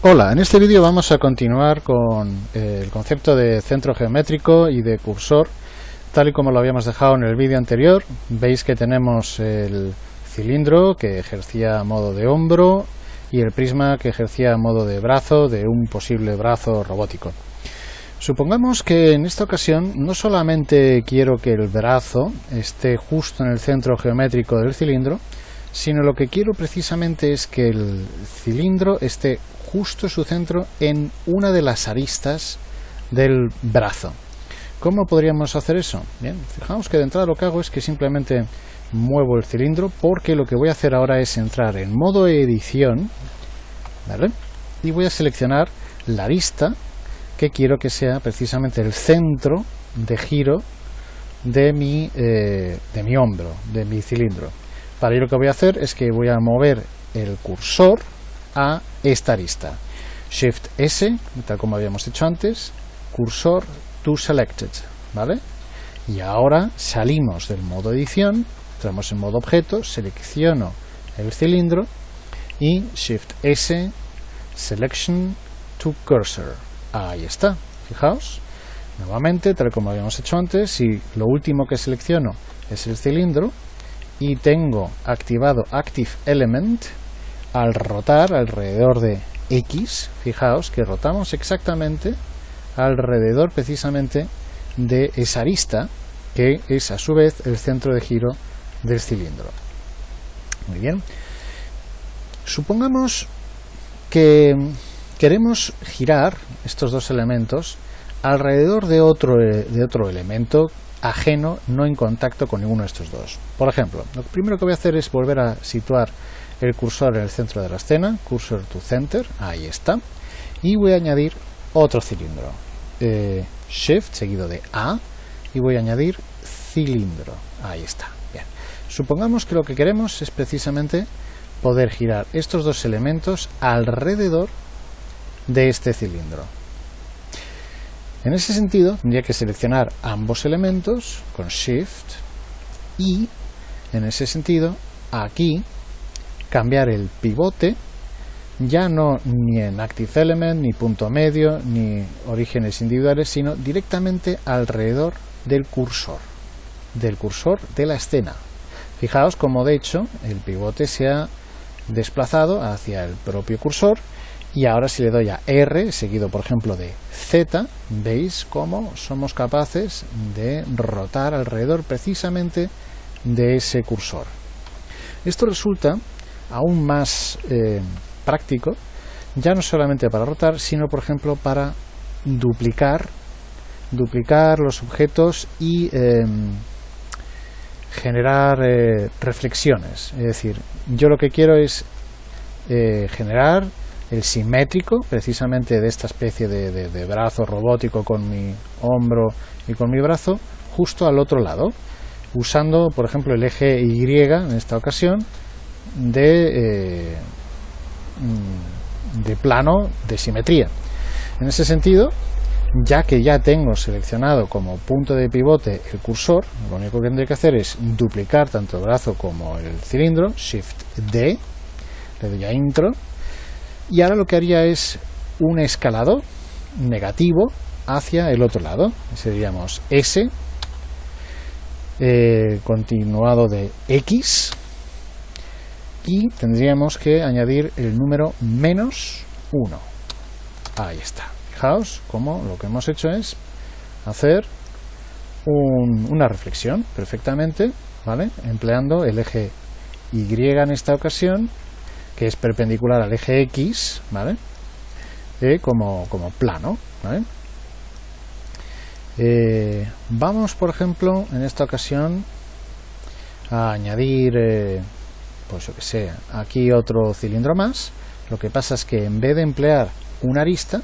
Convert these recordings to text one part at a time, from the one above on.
Hola, en este vídeo vamos a continuar con el concepto de centro geométrico y de cursor, tal y como lo habíamos dejado en el vídeo anterior. Veis que tenemos el cilindro que ejercía modo de hombro y el prisma que ejercía modo de brazo de un posible brazo robótico. Supongamos que en esta ocasión no solamente quiero que el brazo esté justo en el centro geométrico del cilindro, sino lo que quiero precisamente es que el cilindro esté justo su centro en una de las aristas del brazo. ¿Cómo podríamos hacer eso? Bien, fijaos que de entrada lo que hago es que simplemente muevo el cilindro, porque lo que voy a hacer ahora es entrar en modo edición, ¿vale? Y voy a seleccionar la arista que quiero que sea precisamente el centro de giro de mi hombro, de mi cilindro. Para ello lo que voy a hacer es que voy a mover el cursor a esta arista. Shift S, tal como habíamos hecho antes, cursor to selected, ¿vale? Y ahora salimos del modo edición, entramos en modo objeto, selecciono el cilindro y Shift S, selection to cursor. Ahí está, fijaos. Nuevamente, tal como habíamos hecho antes, si lo último que selecciono es el cilindro y tengo activado Active Element, al rotar alrededor de X, fijaos que rotamos exactamente alrededor precisamente de esa arista, que es a su vez el centro de giro del cilindro. Muy bien. Supongamos que queremos girar estos dos elementos alrededor de otro elemento ajeno, no en contacto con ninguno de estos dos. Por ejemplo, lo primero que voy a hacer es volver a situar el cursor en el centro de la escena, cursor to center, ahí está, y voy a añadir otro cilindro, Shift seguido de A, y voy a añadir cilindro, ahí está. Bien. Supongamos que lo que queremos es precisamente poder girar estos dos elementos alrededor de este cilindro. En ese sentido tendría que seleccionar ambos elementos con Shift y en ese sentido aquí cambiar el pivote, ya no ni en Active Element, ni punto medio, ni orígenes individuales, sino directamente alrededor del cursor de la escena. Fijaos como de hecho el pivote se ha desplazado hacia el propio cursor, y ahora si le doy a R, seguido por ejemplo de Z, veis cómo somos capaces de rotar alrededor precisamente de ese cursor. Esto resulta aún más práctico, ya no solamente para rotar, sino por ejemplo para duplicar los objetos y generar reflexiones. Es decir, yo lo que quiero es generar el simétrico precisamente de esta especie de brazo robótico con mi hombro y con mi brazo justo al otro lado, usando por ejemplo el eje Y en esta ocasión de plano de simetría. En ese sentido, ya que ya tengo seleccionado como punto de pivote el cursor, lo único que tendré que hacer es duplicar tanto el brazo como el cilindro, Shift D, le doy a Intro, y ahora lo que haría es un escalado negativo hacia el otro lado. Seríamos S continuado de X, y tendríamos que añadir el número -1. Ahí está. Fijaos cómo lo que hemos hecho es hacer una reflexión perfectamente, ¿vale? Empleando el eje Y en esta ocasión, que es perpendicular al eje X, ¿vale? Como plano, ¿vale? Vamos, por ejemplo, en esta ocasión a añadir, pues yo que sé, aquí otro cilindro más. Lo que pasa es que en vez de emplear una arista,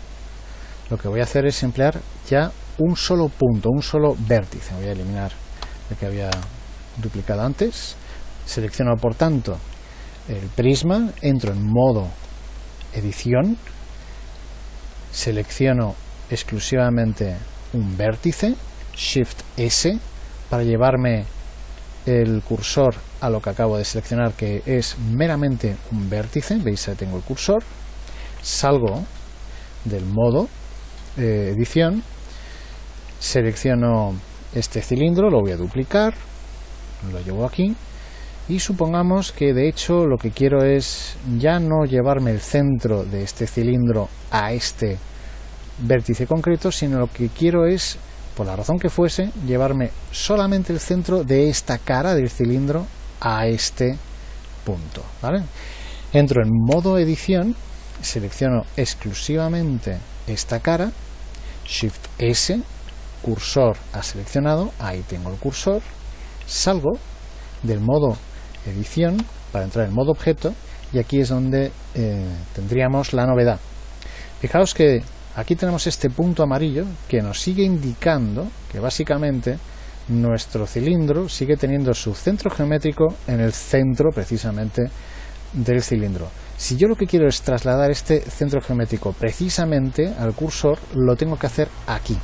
lo que voy a hacer es emplear ya un solo punto, un solo vértice. Voy a eliminar el que había duplicado antes. Selecciono, por tanto, el prisma, entro en modo edición, selecciono exclusivamente un vértice, Shift S, para llevarme el cursor a lo que acabo de seleccionar, que es meramente un vértice. Veis, ahí tengo el cursor. salgo del modo edición, selecciono este cilindro, lo voy a duplicar, lo llevo aquí y supongamos que de hecho lo que quiero es ya no llevarme el centro de este cilindro a este vértice concreto, sino lo que quiero es, por la razón que fuese, llevarme solamente el centro de esta cara del cilindro a este punto, ¿vale? Entro en modo edición, selecciono exclusivamente esta cara, Shift S, cursor a seleccionado, ahí tengo el cursor, salgo del modo edición para entrar en modo objeto y aquí es donde tendríamos la novedad. Fijaos que aquí tenemos este punto amarillo que nos sigue indicando que básicamente nuestro cilindro sigue teniendo su centro geométrico en el centro precisamente del cilindro. Si yo lo que quiero es trasladar este centro geométrico precisamente al cursor, lo tengo que hacer aquí.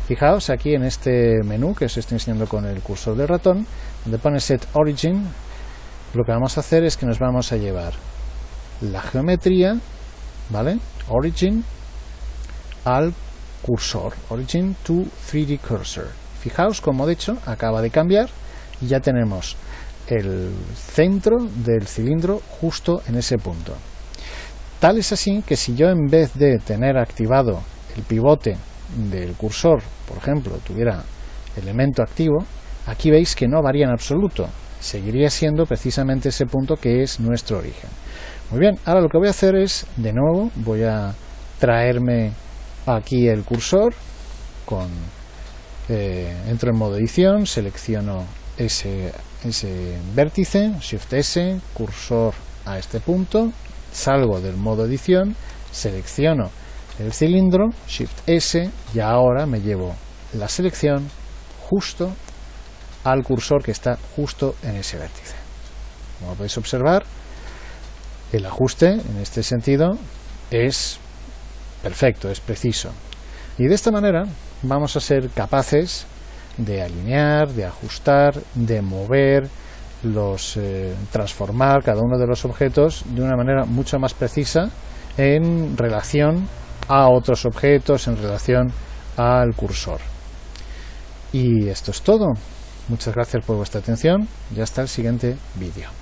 Fijaos aquí en este menú que os estoy enseñando con el cursor del ratón, donde pone Set Origin, lo que vamos a hacer es que nos vamos a llevar la geometría, ¿vale? Origin al cursor, Origin to 3D Cursor. Fijaos como de hecho acaba de cambiar y ya tenemos el centro del cilindro justo en ese punto. Tal es así que si yo en vez de tener activado el pivote del cursor, por ejemplo, tuviera elemento activo, aquí veis que no varía en absoluto, seguiría siendo precisamente ese punto que es nuestro origen. Muy bien, ahora lo que voy a hacer es, de nuevo, voy a traerme aquí el cursor, entro en modo edición, selecciono ese vértice, Shift S, cursor a este punto, salgo del modo edición, selecciono el cilindro, Shift S, y ahora me llevo la selección justo al cursor que está justo en ese vértice. Como podéis observar, el ajuste en este sentido es perfecto, es preciso. Y de esta manera vamos a ser capaces de alinear, de ajustar, de mover, transformar cada uno de los objetos de una manera mucho más precisa en relación a otros objetos, en relación al cursor. Y esto es todo. Muchas gracias por vuestra atención y hasta el siguiente vídeo.